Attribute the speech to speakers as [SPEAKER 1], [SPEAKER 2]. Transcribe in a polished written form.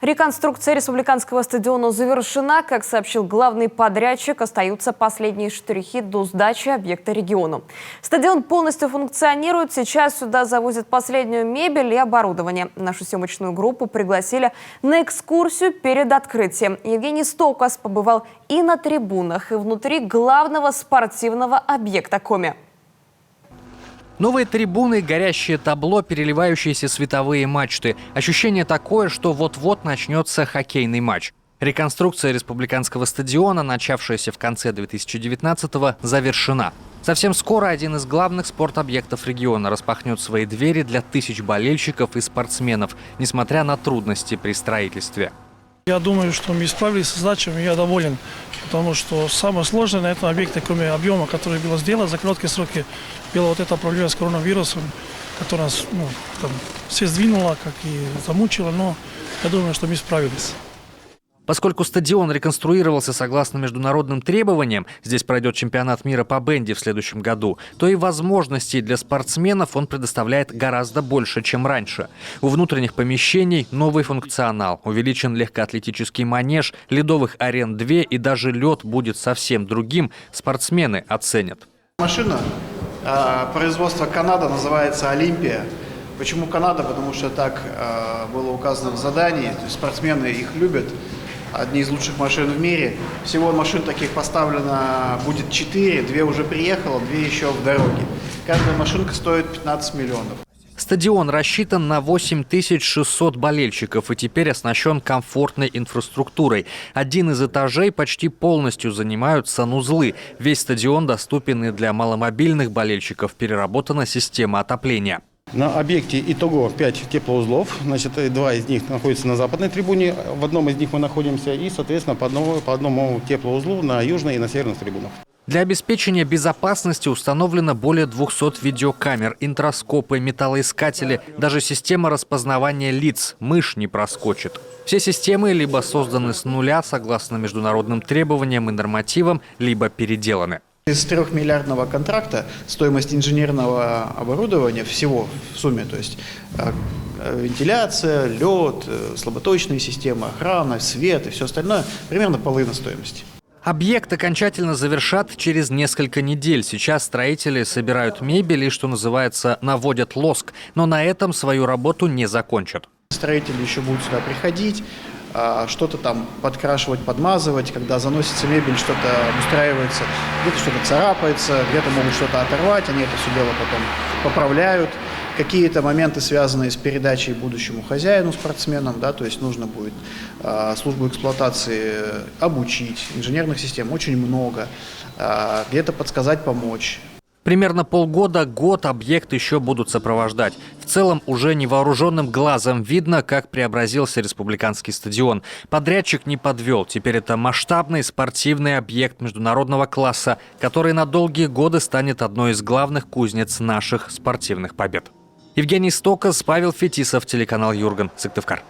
[SPEAKER 1] Реконструкция республиканского стадиона завершена. Как сообщил главный подрядчик, остаются последние штрихи до сдачи объекта региону. Стадион полностью функционирует. Сейчас сюда завозят последнюю мебель и оборудование. Нашу съемочную группу пригласили на экскурсию перед открытием. Евгений Стокас побывал и на трибунах, и внутри главного спортивного объекта Коми.
[SPEAKER 2] Новые трибуны, горящее табло, переливающиеся световые мачты. Ощущение такое, что вот-вот начнется хоккейный матч. Реконструкция республиканского стадиона, начавшаяся в конце 2019-го, завершена. Совсем скоро один из главных спортобъектов региона распахнет свои двери для тысяч болельщиков и спортсменов, несмотря на трудности при строительстве.
[SPEAKER 3] Я думаю, что мы справились с задачами, я доволен, потому что самое сложное на этом объекте, кроме объема, который было сделано за короткие сроки, была вот эта проблема с коронавирусом, которая нас все сдвинула, как и замучила, но я думаю, что мы справились.
[SPEAKER 2] Поскольку стадион реконструировался согласно международным требованиям, здесь пройдет чемпионат мира по бенди в следующем году, то и возможностей для спортсменов он предоставляет гораздо больше, чем раньше. У внутренних помещений новый функционал, увеличен легкоатлетический манеж, ледовых арен 2 и даже лед будет совсем другим, спортсмены оценят.
[SPEAKER 4] Машина производства Канада называется «Олимпия». Почему Канада? Потому что так было указано в задании, то есть спортсмены их любят. Одни из лучших машин в мире. Всего машин таких поставлено будет 4, 2 уже приехало, 2 еще в дороге. Каждая машинка стоит 15 миллионов.
[SPEAKER 2] Стадион рассчитан на 8600 болельщиков и теперь оснащен комфортной инфраструктурой. Один из этажей почти полностью занимают санузлы. Весь стадион доступен и для маломобильных болельщиков. Переработана система отопления.
[SPEAKER 5] На объекте итого 5 теплоузлов, значит, 2 из них находятся на западной трибуне, в одном из них мы находимся, и, соответственно, по одному теплоузлу на южной и на северных трибунах.
[SPEAKER 2] Для обеспечения безопасности установлено более 200 видеокамер, интроскопы, металлоискатели, даже система распознавания лиц. Мышь не проскочит. Все системы либо созданы с нуля, согласно международным требованиям и нормативам, либо переделаны.
[SPEAKER 4] Из 3-миллиардного контракта стоимость инженерного оборудования всего в сумме, то есть вентиляция, лед, слаботочные системы, охрана, свет и все остальное, примерно половина стоимости.
[SPEAKER 2] Объект окончательно завершат через несколько недель. Сейчас строители собирают мебель и, что называется, наводят лоск. Но на этом свою работу не закончат.
[SPEAKER 4] Строители еще будут сюда приходить, что-то там подкрашивать, подмазывать, когда заносится мебель, что-то устраивается, где-то что-то царапается, где-то могут что-то оторвать, они это все дело потом поправляют. Какие-то моменты, связанные с передачей будущему хозяину, спортсменам, да, то есть нужно будет службу эксплуатации обучить, инженерных систем очень много, где-то подсказать, помочь.
[SPEAKER 2] Примерно полгода-год объект еще будут сопровождать. В целом уже невооруженным глазом видно, как преобразился республиканский стадион. Подрядчик не подвел. Теперь это масштабный спортивный объект международного класса, который на долгие годы станет одной из главных кузнец наших спортивных побед. Евгений Стокас, Павел Фетисов, телеканал Юрган, Сыктывкар.